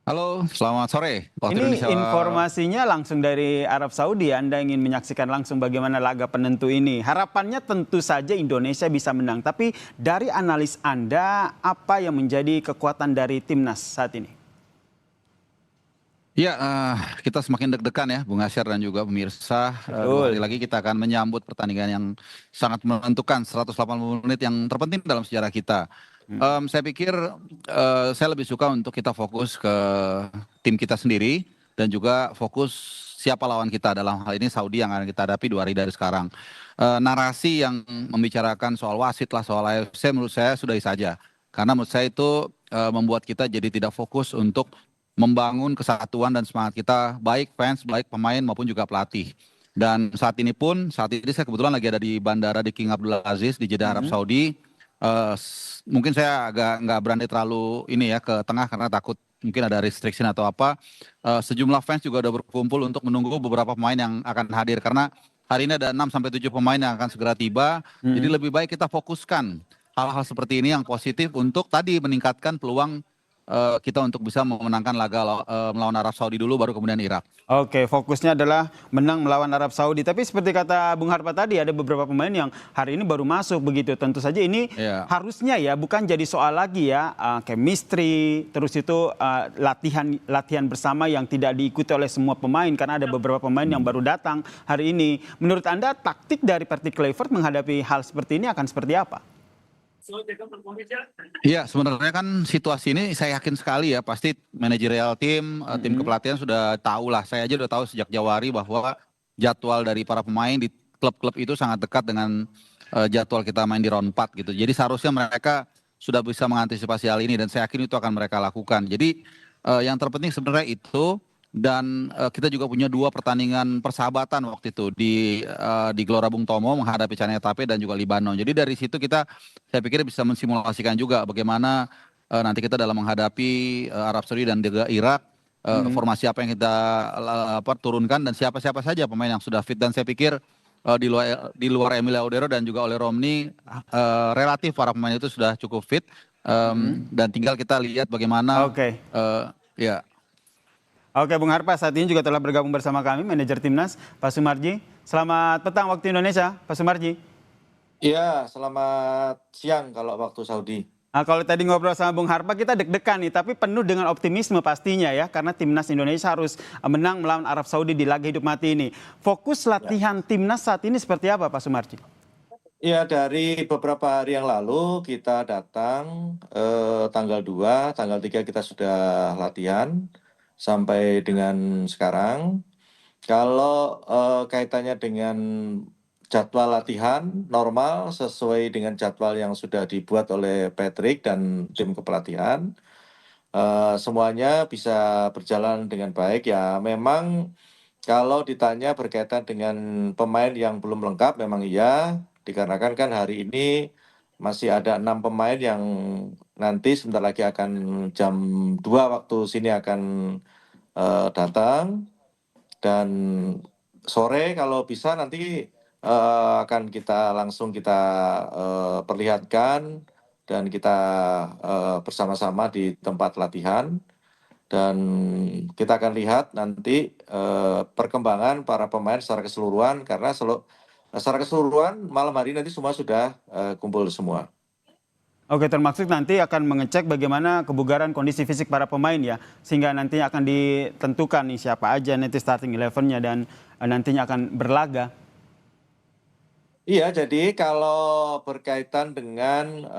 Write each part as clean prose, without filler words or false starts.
Halo, selamat sore waktu Ini Indonesia. informasinya langsung dari Arab Saudi. Anda ingin menyaksikan langsung bagaimana laga penentu ini. Harapannya tentu saja Indonesia bisa menang. Tapi dari analis Anda, apa yang menjadi kekuatan dari timnas saat ini? Ya, kita semakin deg-degan ya, Bung Asyar dan juga pemirsa. Dua hari Betul. lagi kita akan menyambut pertandingan yang sangat menentukan, 180 menit yang terpenting dalam sejarah kita. Mm. Saya pikir saya lebih suka untuk kita fokus ke tim kita sendiri dan juga fokus siapa lawan kita, dalam hal ini Saudi yang akan kita hadapi 2 hari dari sekarang. Narasi yang membicarakan soal wasit lah, soal AFC menurut saya sudahi saja. Karena menurut saya itu membuat kita jadi tidak fokus untuk membangun kesatuan dan semangat kita, baik fans, baik pemain maupun juga pelatih. Dan saat ini saya kebetulan lagi ada di bandara di King Abdul Aziz di Jeddah, Arab Mm. Saudi. Mungkin saya agak nggak berani terlalu ini ya ke tengah karena takut mungkin ada restriction atau apa. Sejumlah fans juga udah berkumpul untuk menunggu beberapa pemain yang akan hadir karena hari ini ada 6 sampai 7 pemain yang akan segera tiba. Jadi Mm. lebih baik kita fokuskan hal-hal seperti ini yang positif untuk tadi meningkatkan peluang kita untuk bisa memenangkan laga melawan Arab Saudi dulu baru kemudian Irak. Oke, fokusnya adalah menang melawan Arab Saudi. Tapi seperti kata Bung Harpa tadi, ada beberapa pemain yang hari ini baru masuk begitu. Tentu saja ini Ya. harusnya ya bukan jadi soal lagi ya chemistry, terus itu latihan bersama yang tidak diikuti oleh semua pemain karena ada beberapa pemain yang baru datang hari ini. Menurut Anda taktik dari Patrick Kluivert menghadapi hal seperti ini akan seperti apa? Iya, sebenarnya kan situasi ini saya yakin sekali ya pasti manajerial tim Mm-mm. kepelatihan sudah tahu lah. Saya aja udah tahu sejak Januari bahwa jadwal dari para pemain di klub-klub itu sangat dekat dengan jadwal kita main di round 4 gitu. Jadi seharusnya mereka sudah bisa mengantisipasi hal ini dan saya yakin itu akan mereka lakukan. Jadi yang terpenting sebenarnya itu dan kita juga punya 2 pertandingan persahabatan waktu itu di Gelora Bung Tomo menghadapi Chania Taipei dan juga Libanon. Jadi dari situ saya pikir bisa mensimulasikan juga bagaimana nanti kita dalam menghadapi Arab Saudi dan juga Irak, Mm-mm. formasi apa yang kita turunkan dan siapa-siapa saja pemain yang sudah fit. Dan saya pikir di luar Emil Laudero dan juga oleh Romni relatif para pemain itu sudah cukup fit. Mm-mm. Dan tinggal kita lihat bagaimana Oke. ya. Oke, Bung Harpa saat ini juga telah bergabung bersama kami, manajer timnas, Pak Sumarji. Selamat petang waktu Indonesia, Pak Sumarji. Iya, selamat siang kalau waktu Saudi. Nah, kalau tadi ngobrol sama Bung Harpa, kita deg-degan nih, tapi penuh dengan optimisme pastinya ya, karena timnas Indonesia harus menang melawan Arab Saudi di laga hidup mati ini. Fokus Ya. latihan timnas saat ini seperti apa, Pak Sumarji? Iya, dari beberapa hari yang lalu kita datang tanggal 2, tanggal 3 kita sudah latihan sampai dengan sekarang. Kalau kaitannya dengan jadwal latihan normal sesuai dengan jadwal yang sudah dibuat oleh Patrick dan tim kepelatihan, semuanya bisa berjalan dengan baik ya. Memang kalau ditanya berkaitan dengan pemain yang belum lengkap, memang iya, dikarenakan kan hari ini masih ada 6 pemain yang nanti sebentar lagi akan jam 2 waktu sini akan datang, dan sore kalau bisa nanti akan kita langsung kita perlihatkan dan kita bersama-sama di tempat latihan. Dan kita akan lihat nanti perkembangan para pemain secara keseluruhan, karena secara keseluruhan malam hari nanti semua sudah kumpul semua. Oke, termasuk nanti akan mengecek bagaimana kebugaran kondisi fisik para pemain ya, sehingga nanti akan ditentukan nih siapa aja nanti starting 11-nya dan nantinya akan berlaga. Iya, jadi kalau berkaitan dengan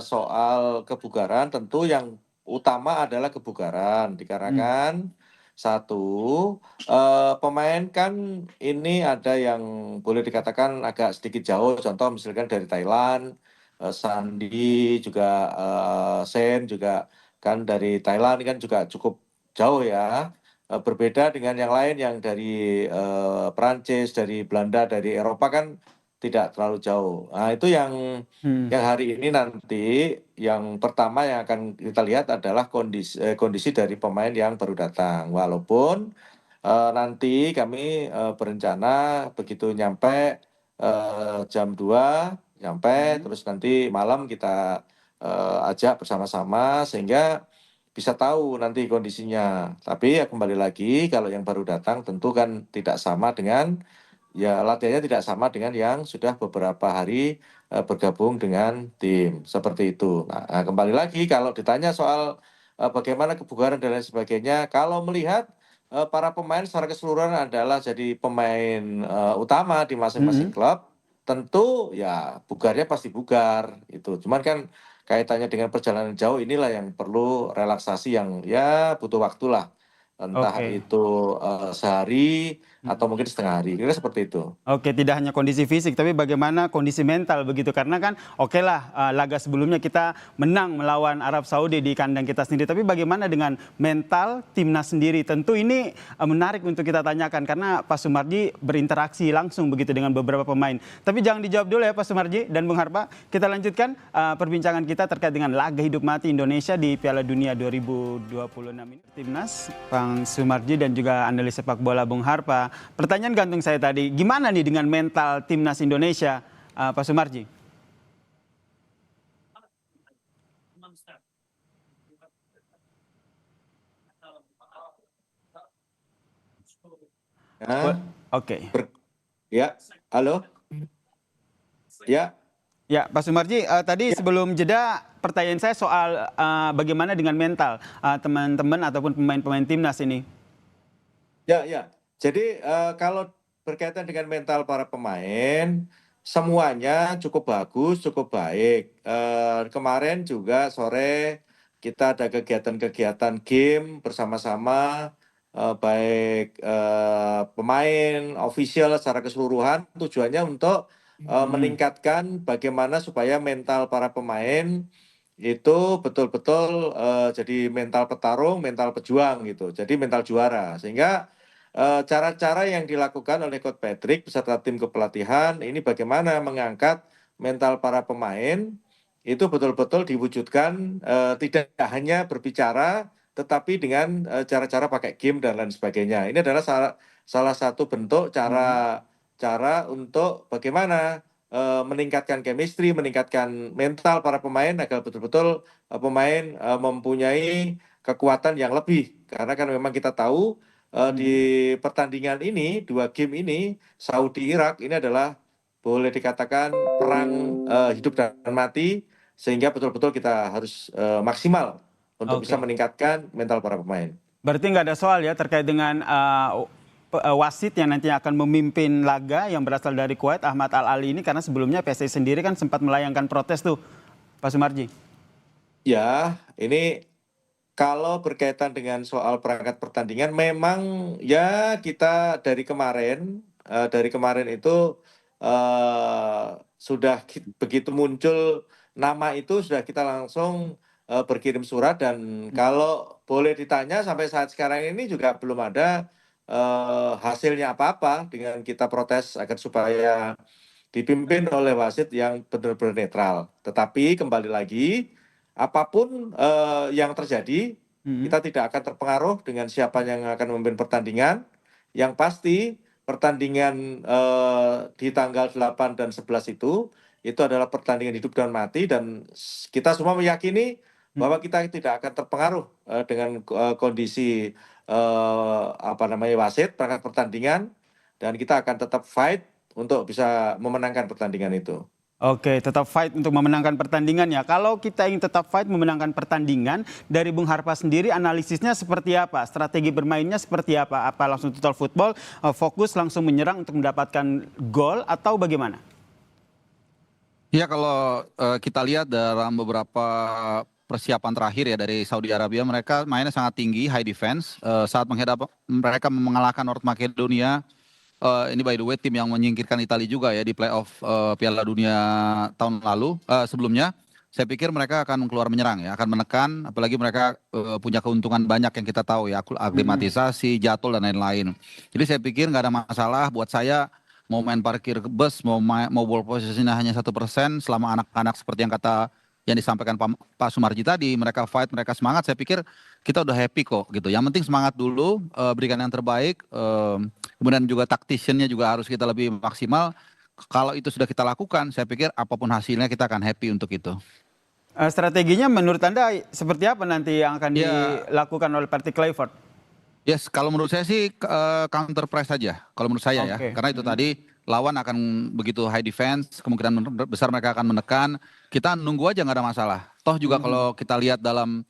soal kebugaran, tentu yang utama adalah kebugaran, Hmm. dikarenakan satu, pemain kan ini ada yang boleh dikatakan agak sedikit jauh, contoh misalkan dari Thailand, Sandi juga, Sen juga kan dari Thailand kan juga cukup jauh ya. Berbeda dengan yang lain yang dari Perancis, dari Belanda, dari Eropa kan tidak terlalu jauh. Nah, itu Hmm. yang hari ini nanti yang pertama yang akan kita lihat adalah kondisi dari pemain yang baru datang. Walaupun nanti kami berencana begitu nyampe jam 2 nyampe, Hmm. terus nanti malam kita ajak bersama-sama sehingga bisa tahu nanti kondisinya. Tapi ya kembali lagi kalau yang baru datang tentu kan tidak sama dengan ya latihannya tidak sama dengan yang sudah beberapa hari bergabung dengan tim seperti itu. Nah, kembali lagi kalau ditanya soal bagaimana kebugaran dan lain sebagainya, kalau melihat para pemain secara keseluruhan adalah jadi pemain utama di masing-masing Mm-mm. klub, tentu ya bugarnya pasti bugar itu. Cuman kan kaitannya dengan perjalanan jauh inilah yang perlu relaksasi yang ya butuh waktu lah. Entah Oke. itu sehari atau mungkin setengah hari. Kira seperti itu. Oke, tidak hanya kondisi fisik, tapi bagaimana kondisi mental begitu. Karena kan oke lah, laga sebelumnya kita menang melawan Arab Saudi di kandang kita sendiri. Tapi bagaimana dengan mental timnas sendiri? Tentu ini menarik untuk kita tanyakan karena Pak Sumarji berinteraksi langsung begitu dengan beberapa pemain. Tapi jangan dijawab dulu ya Pak Sumarji dan Bung Harpa. Kita lanjutkan perbincangan kita terkait dengan laga hidup mati Indonesia di Piala Dunia 2026 ini. Timnas, Bang Sumarji dan juga analis sepak bola Bung Harpa. Pertanyaan gantung saya tadi, gimana nih dengan mental timnas Indonesia, Pak Sumarji? Ya, Oke. ya, halo, ya, Ya, Pak Sumarji, tadi ya, sebelum jeda pertanyaan saya soal bagaimana dengan mental teman-teman ataupun pemain-pemain timnas ini. ya, ya. Jadi kalau berkaitan dengan mental para pemain, semuanya cukup bagus, cukup baik. Kemarin juga sore kita ada kegiatan-kegiatan game bersama-sama, baik pemain, official secara keseluruhan. Tujuannya untuk Hmm. meningkatkan bagaimana supaya mental para pemain itu betul-betul jadi mental petarung, mental pejuang gitu. Jadi mental juara. Sehingga cara-cara yang dilakukan oleh Coach Patrick beserta tim kepelatihan ini bagaimana mengangkat mental para pemain itu betul-betul diwujudkan tidak hanya berbicara tetapi dengan cara-cara pakai game dan lain sebagainya. Ini adalah salah satu bentuk Hmm. cara untuk bagaimana meningkatkan chemistry, meningkatkan mental para pemain agar betul-betul pemain mempunyai kekuatan yang lebih. Karena kan memang kita tahu di Hmm. pertandingan ini, dua game ini, Saudi Irak ini adalah boleh dikatakan perang hidup dan mati, sehingga betul-betul kita harus maksimal untuk bisa Oke. meningkatkan mental para pemain. Berarti nggak ada soal ya terkait dengan wasit yang nantinya akan memimpin laga yang berasal dari Kuwait, Ahmad Al-Ali ini karena sebelumnya PSSI sendiri kan sempat melayangkan protes tuh, Pak Sumarji. Ya, ini kalau berkaitan dengan soal perangkat pertandingan, memang ya kita dari kemarin itu sudah begitu muncul nama itu sudah kita langsung berkirim surat dan Mhm. kalau boleh ditanya sampai saat sekarang ini juga belum ada hasilnya apa-apa dengan kita protes agar supaya dipimpin oleh wasit yang benar-benar netral. Tetapi kembali lagi, apapun yang terjadi, Mhm. kita tidak akan terpengaruh dengan siapa yang akan memimpin pertandingan. Yang pasti pertandingan di tanggal 8 dan 11 itu adalah pertandingan hidup dan mati dan kita semua meyakini bahwa Mhm. kita tidak akan terpengaruh dengan kondisi apa namanya wasit perangkat pertandingan dan kita akan tetap fight untuk bisa memenangkan pertandingan itu. Oke, tetap fight untuk memenangkan pertandingan ya. Kalau kita ingin tetap fight memenangkan pertandingan, dari Bung Harpa sendiri analisisnya seperti apa? Strategi bermainnya seperti apa? Apa langsung total football, fokus langsung menyerang untuk mendapatkan gol atau bagaimana? Ya kalau kita lihat dalam beberapa persiapan terakhir ya dari Saudi Arabia, mereka mainnya sangat tinggi, high defense. Saat menghadap mereka mengalahkan North Macedonia, ini by the way tim yang menyingkirkan Italia juga ya di playoff Piala Dunia tahun lalu sebelumnya. Saya pikir mereka akan keluar menyerang ya, akan menekan, apalagi mereka punya keuntungan banyak yang kita tahu ya, Mm-mm. aklimatisasi, jadwal dan lain-lain. Jadi saya pikir nggak ada masalah buat saya mau main parkir bus, mau ball positionnya hanya 1%, selama anak-anak seperti yang yang disampaikan Pak Sumarji tadi, mereka fight, mereka semangat. Saya pikir kita udah happy kok gitu. Yang penting semangat dulu, berikan yang terbaik. Kemudian juga tacticiannya juga harus kita lebih maksimal. Kalau itu sudah kita lakukan, saya pikir apapun hasilnya kita akan happy untuk itu. Strateginya menurut Anda seperti apa nanti yang akan Ya, dilakukan oleh Patrick Kluivert? yes, kalau menurut saya sih counter press saja. Kalau menurut saya ya, Oke. karena itu tadi lawan akan begitu high defense, kemungkinan besar mereka akan menekan. Kita nunggu aja nggak ada masalah. Toh juga Mhm. kalau kita lihat dalam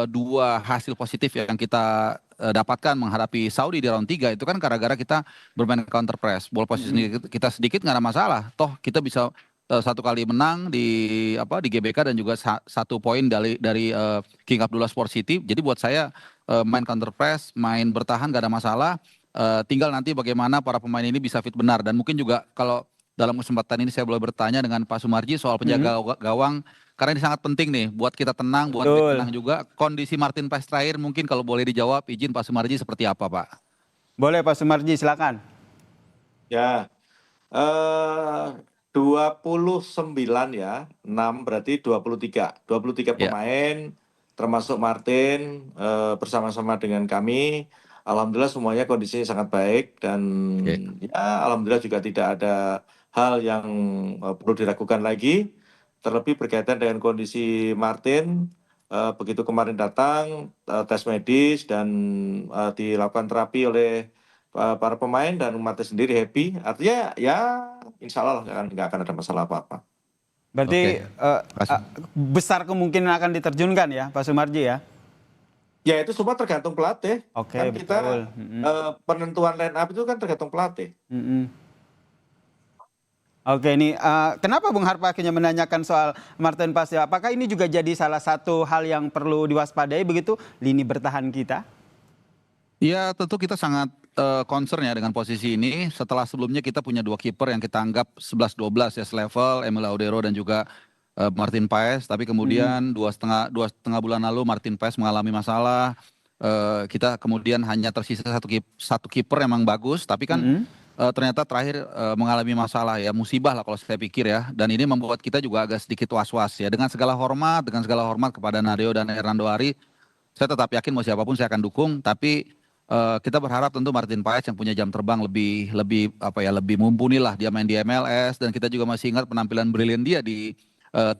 dua hasil positif yang kita dapatkan menghadapi Saudi di round 3 itu kan gara-gara kita bermain counter press. Ball Mhm. position kita sedikit nggak ada masalah. Toh kita bisa satu kali menang di GBK dan juga satu poin dari King Abdullah Sport City. Jadi buat saya main counter press, main bertahan gak ada masalah. Tinggal nanti bagaimana para pemain ini bisa fit benar dan mungkin juga kalau dalam kesempatan ini saya boleh bertanya dengan Pak Sumarji soal Mhm. penjaga gawang karena ini sangat penting nih buat kita tenang, buat back Betul. tenang juga. Kondisi Martin Paes terakhir mungkin kalau boleh dijawab, izin Pak Sumarji seperti apa Pak? Boleh Pak Sumarji, silakan. Ya, 29 ya, 6 berarti 23. 23 Ya, pemain termasuk Martin bersama-sama dengan kami. Alhamdulillah semuanya kondisinya sangat baik dan oke. ya alhamdulillah juga tidak ada hal yang perlu diragukan lagi. Terlebih berkaitan dengan kondisi Martin, begitu kemarin datang tes medis dan dilakukan terapi oleh para pemain dan umatnya sendiri happy. Artinya ya insya Allah nggak akan ada masalah apa-apa. Berarti Oke. Kasih. besar kemungkinan akan diterjunkan ya Pak Sumarji ya? Ya itu semua tergantung pelatih. Oke, Kan kita betul. Mhm. penentuan line up itu kan tergantung pelatih. Mhm. Oke, ini kenapa Bung Harpa akhirnya menanyakan soal Martin Paes ya? Apakah ini juga jadi salah satu hal yang perlu diwaspadai begitu lini bertahan kita? Ya tentu kita sangat concern ya dengan posisi ini. Setelah sebelumnya kita punya dua kiper yang kita anggap 11-12 ya selevel, Emil Audero dan juga Martin Paes. Tapi Mhm. kemudian dua setengah bulan lalu Martin Paes mengalami masalah. Kita kemudian hanya tersisa satu kiper yang memang bagus, tapi kan Mhm. ternyata terakhir mengalami masalah ya musibah lah kalau saya pikir ya. Dan ini membuat kita juga agak sedikit was-was ya. Dengan segala hormat kepada Nario dan Hernando Ari, saya tetap yakin mau siapapun saya akan dukung, tapi kita berharap tentu Martin Paes yang punya jam terbang lebih lebih apa ya lebih mumpuni lah dia main di MLS dan kita juga masih ingat penampilan brilian dia di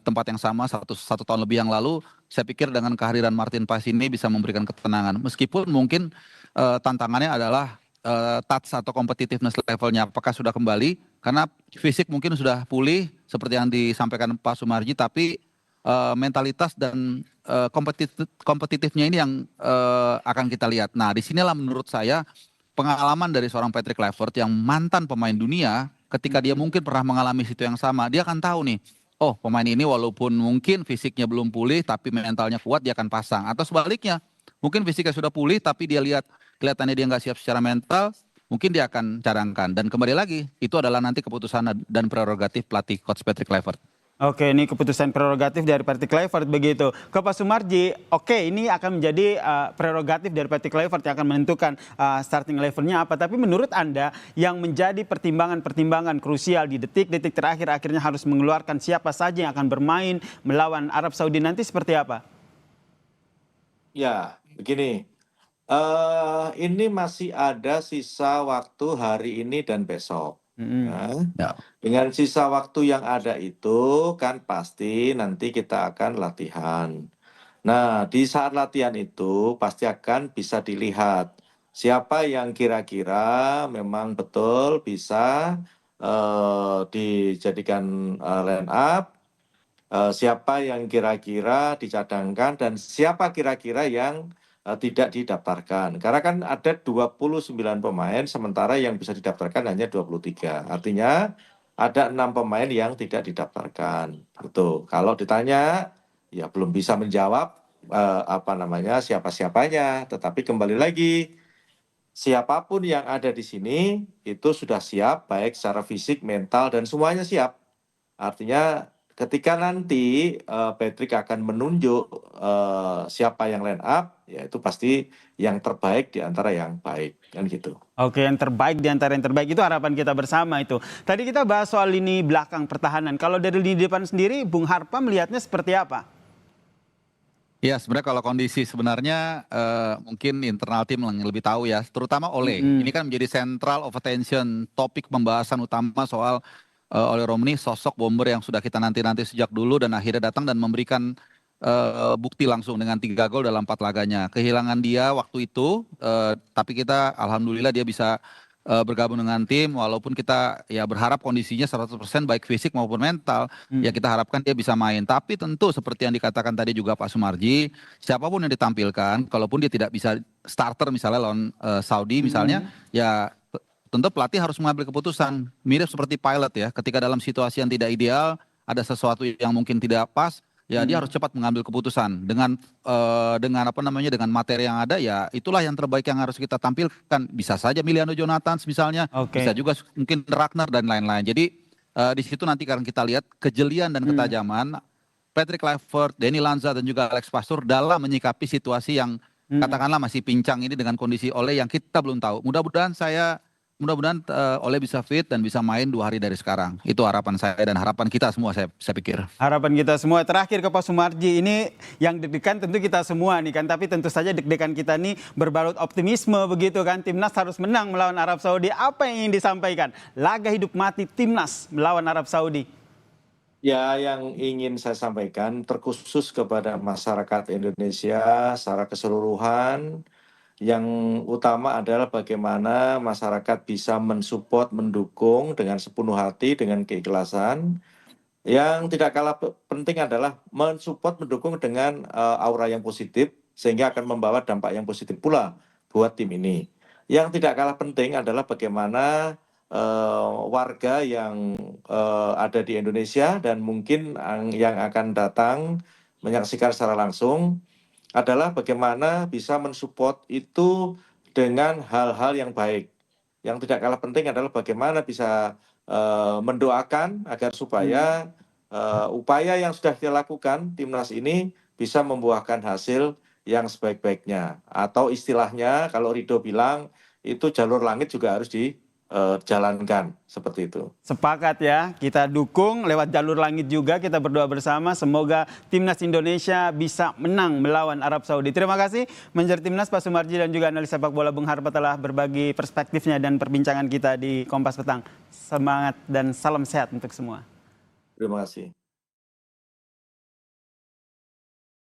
tempat yang sama satu tahun lebih yang lalu. Saya pikir dengan kehadiran Martin Paes ini bisa memberikan ketenangan. Meskipun mungkin tantangannya adalah touch atau competitiveness levelnya apakah sudah kembali karena fisik mungkin sudah pulih seperti yang disampaikan Pak Sumarji, tapi mentalitas dan kompetitifnya ini yang akan kita lihat. Nah, disinilah menurut saya pengalaman dari seorang Patrick Kluivert yang mantan pemain dunia, ketika dia Mhm. mungkin pernah mengalami situ yang sama, dia akan tahu nih, oh pemain ini walaupun mungkin fisiknya belum pulih, tapi mentalnya kuat, dia akan pasang. Atau sebaliknya, mungkin fisiknya sudah pulih, tapi dia kelihatannya dia nggak siap secara mental, mungkin dia akan cadangkan. Dan kembali lagi, itu adalah nanti keputusan dan prerogatif pelatih Coach Patrick Kluivert. Oke, ini keputusan prerogatif dari Patrick Kluivert begitu. Ke Pak Sumarji, oke ini akan menjadi prerogatif dari Patrick Kluivert yang akan menentukan starting levelnya apa. Tapi menurut Anda yang menjadi pertimbangan-pertimbangan krusial di detik-detik terakhir akhirnya harus mengeluarkan siapa saja yang akan bermain melawan Arab Saudi nanti seperti apa? Ya, begini. Ini masih ada sisa waktu hari ini dan besok. Mm-mm. Ya. Ya. Dengan sisa waktu yang ada itu kan pasti nanti kita akan latihan. Nah, di saat latihan itu pasti akan bisa dilihat siapa yang kira-kira memang betul bisa dijadikan line up, siapa yang kira-kira dicadangkan dan siapa kira-kira yang tidak didaftarkan. Karena kan ada 29 pemain sementara yang bisa didaftarkan hanya 23. Artinya ada 6 pemain yang tidak didaftarkan. Itu. Kalau ditanya ya belum bisa menjawab apa namanya siapa-siapanya, tetapi kembali lagi siapapun yang ada di sini itu sudah siap baik secara fisik, mental dan semuanya siap. Artinya ketika nanti Patrick akan menunjuk siapa yang line up, ya itu pasti yang terbaik di antara yang baik, kan gitu. Oke, yang terbaik di antara yang terbaik itu harapan kita bersama itu. Tadi kita bahas soal lini belakang pertahanan. Kalau dari lini depan sendiri, Bung Harpa melihatnya seperti apa? Ya, sebenarnya kalau kondisi sebenarnya mungkin internal tim yang lebih tahu ya, terutama Ole. Ini Mm-mm. kan menjadi central of attention, topik pembahasan utama soal Ole Romani, sosok bomber yang sudah kita nanti-nanti sejak dulu dan akhirnya datang dan memberikan bukti langsung dengan 3 gol dalam 4 laganya. Kehilangan dia waktu itu, tapi kita alhamdulillah dia bisa bergabung dengan tim, walaupun kita ya berharap kondisinya 100% baik fisik maupun mental, ya kita harapkan dia bisa main. Tapi tentu seperti yang dikatakan tadi juga Pak Sumarji, siapapun yang ditampilkan, kalaupun dia tidak bisa starter misalnya lawan Saudi misalnya, ya tentu pelatih harus mengambil keputusan. Mirip seperti pilot ya, ketika dalam situasi yang tidak ideal, ada sesuatu yang mungkin tidak pas, ya dia harus cepat mengambil keputusan dengan apa namanya, dengan materi yang ada, ya itulah yang terbaik yang harus kita tampilkan. Bisa saja Miliano Jonathans misalnya, Oke. bisa juga mungkin Ragnar dan lain-lain. Jadi di situ nanti akan kita lihat kejelian dan ketajaman Patrick Kluivert, Denny Lanza dan juga Alex Pastur dalam menyikapi situasi yang katakanlah masih pincang ini dengan kondisi Ole yang kita belum tahu. Mudah-mudahan Ole bisa fit dan bisa main 2 hari dari sekarang. Itu harapan saya dan harapan kita semua, saya pikir. Harapan kita semua. Terakhir ke Pak Sumarji, ini yang deg-degan tentu kita semua nih kan, tapi tentu saja deg-degan kita nih berbalut optimisme begitu kan. Timnas harus menang melawan Arab Saudi. Apa yang ingin disampaikan? Laga hidup mati Timnas melawan Arab Saudi. Ya, yang ingin saya sampaikan terkhusus kepada masyarakat Indonesia secara keseluruhan, yang utama adalah bagaimana masyarakat bisa mensupport, mendukung dengan sepenuh hati, dengan keikhlasan. Yang tidak kalah penting adalah mensupport, mendukung dengan aura yang positif, sehingga akan membawa dampak yang positif pula buat tim ini. Yang tidak kalah penting adalah bagaimana warga yang ada di Indonesia dan mungkin yang akan datang menyaksikan secara langsung adalah bagaimana bisa mensupport itu dengan hal-hal yang baik. Yang tidak kalah penting adalah bagaimana bisa mendoakan agar supaya upaya yang sudah dilakukan timnas ini bisa membuahkan hasil yang sebaik-baiknya. Atau istilahnya kalau Rido bilang itu jalur langit juga harus dijalankan seperti itu. Sepakat ya, kita dukung lewat jalur langit juga, kita berdoa bersama semoga Timnas Indonesia bisa menang melawan Arab Saudi. Terima kasih Manajer Timnas Pak Sumarji dan juga analis sepak bola Bung Harpa telah berbagi perspektifnya dan perbincangan kita di Kompas Petang. Semangat dan salam sehat untuk semua. Terima kasih.